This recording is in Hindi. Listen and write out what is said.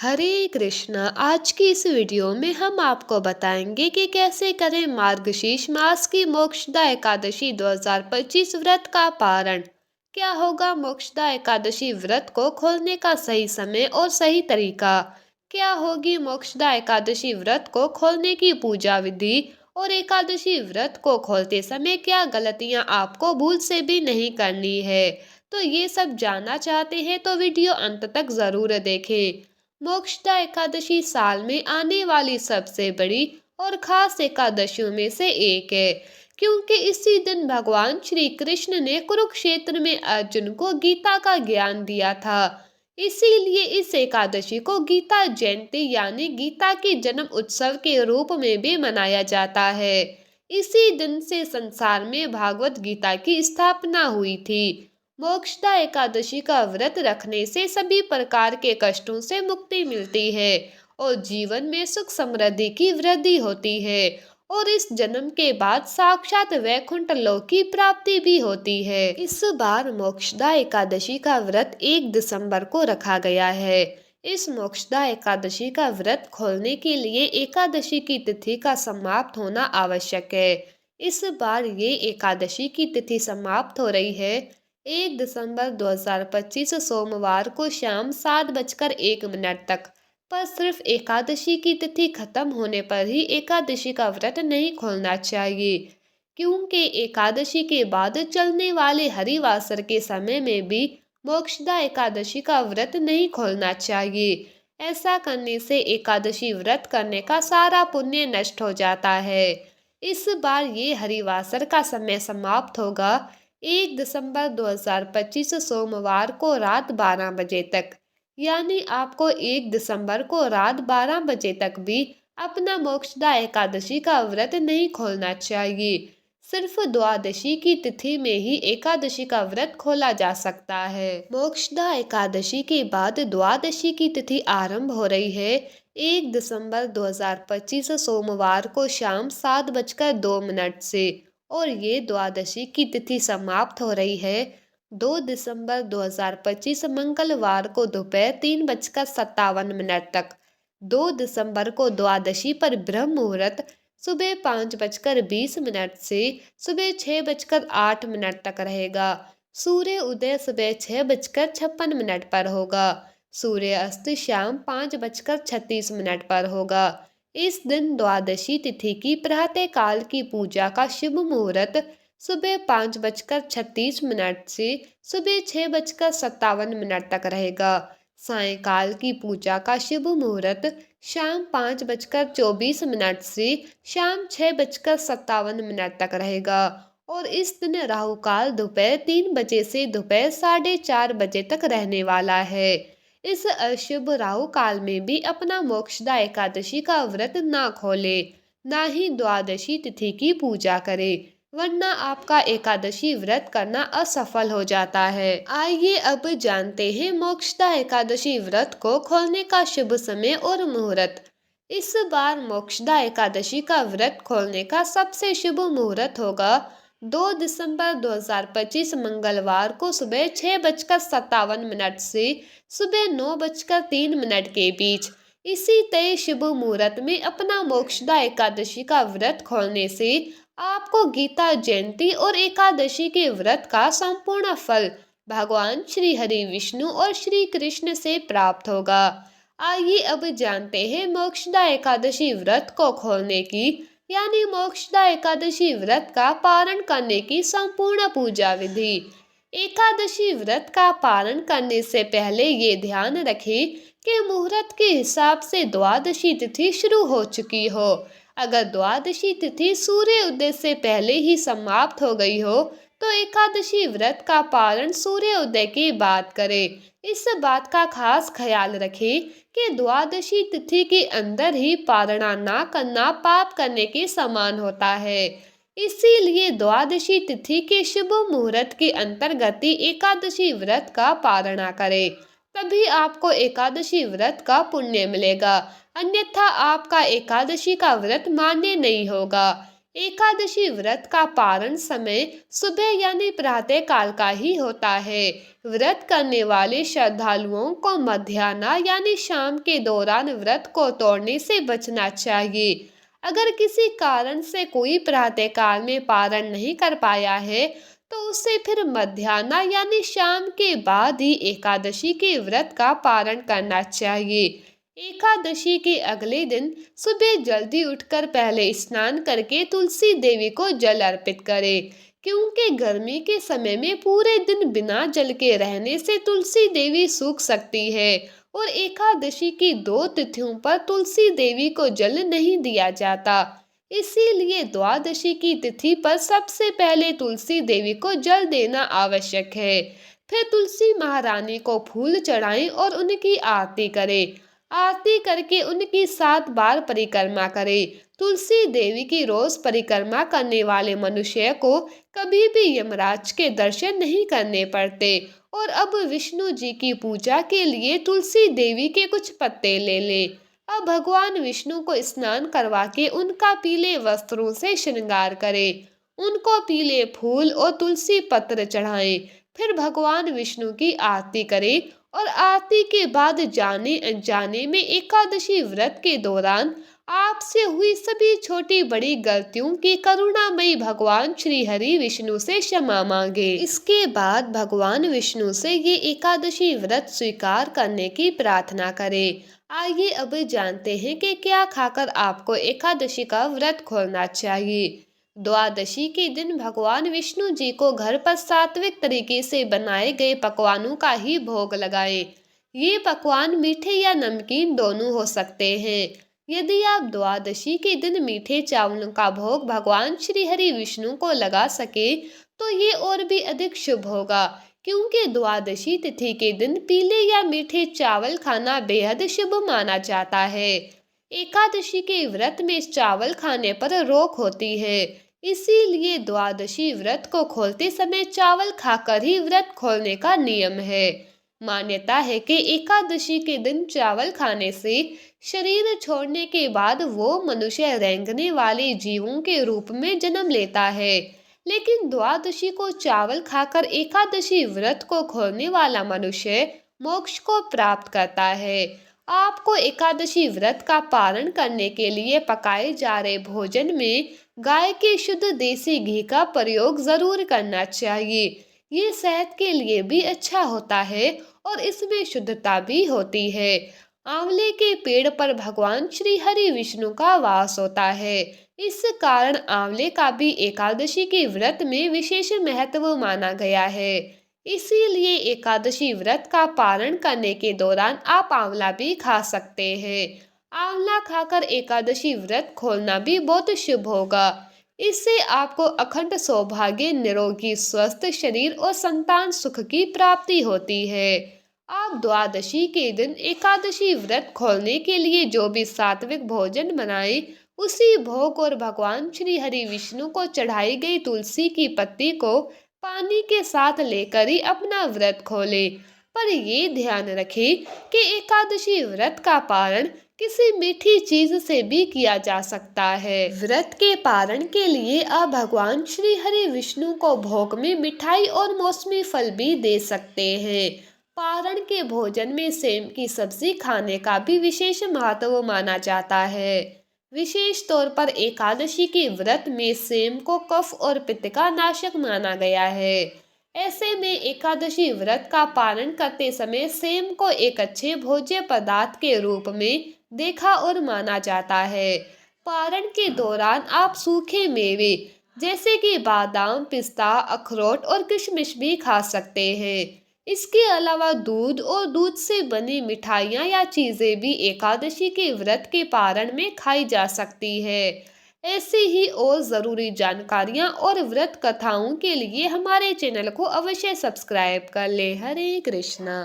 हरे कृष्णा। आज की इस वीडियो में हम आपको बताएंगे कि कैसे करें मार्गशीर्ष मास की मोक्षदा एकादशी 2025 व्रत का पारण। क्या होगा मोक्षदा एकादशी व्रत को खोलने का सही समय और सही तरीका। क्या होगी मोक्षदा एकादशी व्रत को खोलने की पूजा विधि और एकादशी व्रत को खोलते समय क्या गलतियां आपको भूल से भी नहीं करनी है। तो ये सब जानना चाहते हैं तो वीडियो अंत तक जरूर देखें। मोक्षदा एकादशी साल में आने वाली सबसे बड़ी और खास एकादशियों में से एक है, क्योंकि इसी दिन भगवान श्री कृष्ण ने कुरुक्षेत्र में अर्जुन को गीता का ज्ञान दिया था। इसीलिए इस एकादशी को गीता जयंती यानी गीता के जन्म उत्सव के रूप में भी मनाया जाता है। इसी दिन से संसार में भागवत गीता की स्थापना हुई थी। मोक्षदा एकादशी का व्रत रखने से सभी प्रकार के कष्टों से मुक्ति मिलती है और जीवन में सुख समृद्धि की वृद्धि होती है और इस जन्म के बाद साक्षात वैकुंठ लोक की प्राप्ति भी होती है। इस बार मोक्षदा एकादशी का व्रत 1 दिसंबर को रखा गया है। इस मोक्षदा एकादशी का व्रत खोलने के लिए एकादशी की तिथि का समाप्त होना आवश्यक है। इस बार ये एकादशी की तिथि समाप्त हो रही है 1 दिसंबर 2025 सोमवार को शाम 7:01 तक। पर सिर्फ एकादशी की तिथि खत्म होने पर ही एकादशी का व्रत नहीं खोलना चाहिए, क्योंकि एकादशी के बाद चलने वाले हरिवासर के समय में भी मोक्षदा एकादशी का व्रत नहीं खोलना चाहिए। ऐसा करने से एकादशी व्रत करने का सारा पुण्य नष्ट हो जाता है। इस बार ये हरिवासर का समय समाप्त होगा 1 दिसंबर 2025 सोमवार को रात 12 बजे तक। यानी आपको 1 दिसंबर को रात 12 बजे तक भी अपना मोक्षदा एकादशी का व्रत नहीं खोलना चाहिए। सिर्फ द्वादशी की तिथि में ही एकादशी का व्रत खोला जा सकता है। मोक्षदा एकादशी के बाद द्वादशी की तिथि आरंभ हो रही है 1 दिसंबर 2025 सोमवार को शाम 7:02 से और ये द्वादशी की तिथि समाप्त हो रही है 2 दिसंबर 2025 मंगलवार को दोपहर 3:57 तक। 2 दिसंबर को द्वादशी पर ब्रह्म मुहूर्त सुबह 5:20 से सुबह 6:08 तक रहेगा। सूर्य उदय सुबह 6:56 पर होगा। सूर्य अस्त शाम 5:36 पर होगा। इस दिन द्वादशी तिथि की प्रातः काल की पूजा का शुभ मुहूर्त सुबह 5:36 से सुबह 6:57 तक रहेगा। सायंकाल की पूजा का शुभ मुहूर्त शाम 5:24 से शाम 6:57 तक रहेगा और इस दिन राहु काल दोपहर 3 बजे से दोपहर 4:30 तक रहने वाला है। इस अशुभ राहु काल में भी अपना मोक्षदा एकादशी का व्रत ना खोले, ना ही द्वादशी तिथि की पूजा करे, वरना आपका एकादशी व्रत करना असफल हो जाता है। आइए अब जानते हैं मोक्षदा एकादशी व्रत को खोलने का शुभ समय और मुहूर्त। इस बार मोक्षदा एकादशी का व्रत खोलने का सबसे शुभ मुहूर्त होगा 2 दिसंबर 2025 मंगलवार को सुबह 6:57 से सुबह 9:03 के बीच। इसी तय शुभ मुहूर्त में अपना मोक्षदा एकादशी का व्रत खोलने से आपको गीता जयंती और एकादशी के व्रत का संपूर्ण फल भगवान श्री हरि विष्णु और श्री कृष्ण से प्राप्त होगा। आइए अब जानते हैं मोक्षदा एकादशी व्रत को खोलने की यानी मोक्षदा एकादशी व्रत का पारण करने की संपूर्ण पूजा विधि। एकादशी व्रत का पारण करने से पहले ये ध्यान रखें कि मुहूर्त के हिसाब से द्वादशी तिथि शुरू हो चुकी हो। अगर द्वादशी तिथि सूर्य उदय से पहले ही समाप्त हो गई हो तो एकादशी व्रत का पारण सूर्य उदय के बाद करें। इस बात का खास ख्याल रखें कि द्वादशी तिथि के अंदर ही पारणा ना करना पाप करने के समान होता है। इसीलिए द्वादशी तिथि के शुभ मुहूर्त के अंतर्गत ही एकादशी व्रत का पारणा करें, तभी आपको एकादशी व्रत का पुण्य मिलेगा, अन्यथा आपका एकादशी का व्रत मान्य नहीं होगा। एकादशी व्रत का पारण समय सुबह यानी प्रातः काल का ही होता है। व्रत करने वाले श्रद्धालुओं को मध्याह्न यानी शाम के दौरान व्रत को तोड़ने से बचना चाहिए। अगर किसी कारण से कोई प्रातः काल में पारण नहीं कर पाया है तो उसे फिर मध्याह्न यानी शाम के बाद ही एकादशी के व्रत का पारण करना चाहिए। एकादशी के अगले दिन सुबह जल्दी उठकर पहले स्नान करके तुलसी देवी को जल अर्पित करें, क्योंकि गर्मी के समय में पूरे दिन बिना जल के रहने से तुलसी देवी सूख सकती है और एकादशी की 2 तिथियों पर तुलसी देवी को जल नहीं दिया जाता। इसीलिए द्वादशी की तिथि पर सबसे पहले तुलसी देवी को जल देना आवश्यक है। फिर तुलसी महारानी को फूल चढ़ाएं और उनकी आरती करें। आरती करके उनकी 7 बार परिक्रमा करें। तुलसी देवी की रोज परिक्रमा करने वाले मनुष्य को कभी भी यमराज के दर्शन नहीं करने पड़ते। और अब विष्णु जी की पूजा के लिए तुलसी देवी के कुछ पत्ते ले लें। अब भगवान विष्णु को स्नान करवा के उनका पीले वस्त्रों से श्रृंगार करें। उनको पीले फूल और तुलसी पत्र चढ़ाएं। फिर भगवान विष्णु की आरती करें और आरती के बाद जाने अनजाने में एकादशी व्रत के दौरान आपसे हुई सभी छोटी बड़ी गलतियों की करुणामयी भगवान श्री हरि विष्णु से क्षमा मांगे। इसके बाद भगवान विष्णु से ये एकादशी व्रत स्वीकार करने की प्रार्थना करें। आइए अब जानते हैं कि क्या खाकर आपको एकादशी का व्रत खोलना चाहिए। द्वादशी के दिन भगवान विष्णु जी को घर पर सात्विक तरीके से बनाए गए पकवानों का ही भोग लगाएं। ये पकवान मीठे या नमकीन दोनों हो सकते हैं। यदि आप द्वादशी के दिन मीठे चावलों का भोग भगवान श्री हरि विष्णु को लगा सके तो ये और भी अधिक शुभ होगा, क्योंकि द्वादशी तिथि के दिन पीले या मीठे चावल खाना बेहद शुभ माना जाता है। एकादशी के व्रत में चावल खाने पर रोक होती है, इसीलिए द्वादशी व्रत को खोलते समय चावल खाकर ही व्रत खोलने का नियम है। मान्यता है कि एकादशी के दिन चावल खाने से शरीर छोड़ने के बाद वो मनुष्य रेंगने वाले जीवों के रूप में जन्म लेता है, लेकिन द्वादशी को चावल खाकर एकादशी व्रत को खोलने वाला मनुष्य मोक्ष को प्राप्त करता है। आपको एकादशी व्रत का पारण करने के लिए पकाए जा रहे भोजन में गाय के शुद्ध देसी घी का प्रयोग जरूर करना चाहिए। ये सेहत के लिए भी अच्छा होता है और इसमें शुद्धता भी होती है। आंवले के पेड़ पर भगवान श्री हरि विष्णु का वास होता है। इस कारण आंवले का भी एकादशी के व्रत में विशेष महत्व माना गया है। इसीलिए एकादशी व्रत का पारण करने के दौरान आप आंवला भी खा सकते हैं। आंवला खाकर एकादशी व्रत खोलना भी बहुत शुभ होगा। इससे आपको अखंड सौभाग्य, निरोगी स्वस्थ शरीर और संतान सुख की प्राप्ति होती है। आप द्वादशी के दिन एकादशी व्रत खोलने के लिए जो भी सात्विक भोजन बनाएं, उसी भोग और भगवान श्री हरि विष्णु को चढ़ाई गई तुलसी की पत्ती को पानी के साथ लेकर ही अपना व्रत खोलें। पर ये ध्यान रखें कि एकादशी व्रत का पारण किसी मीठी चीज से भी किया जा सकता है। व्रत के पारण के लिए आप भगवान श्री हरि विष्णु को भोग में मिठाई और मौसमी फल भी दे सकते हैं। पारण के भोजन में सेम की सब्जी खाने का भी विशेष महत्व माना जाता है। विशेष तौर पर एकादशी के व्रत में सेम को कफ और पित्त का नाशक माना गया है। ऐसे में एकादशी व्रत का पारण करते समय सेम को एक अच्छे भोज्य पदार्थ के रूप में देखा और माना जाता है। पारण के दौरान आप सूखे मेवे जैसे कि बादाम, पिस्ता, अखरोट और किशमिश भी खा सकते हैं। इसके अलावा दूध और दूध से बनी मिठाइयाँ या चीज़ें भी एकादशी के व्रत के पारण में खाई जा सकती है। ऐसे ही और ज़रूरी जानकारियाँ और व्रत कथाओं के लिए हमारे चैनल को अवश्य सब्सक्राइब कर लें। हरे कृष्णा।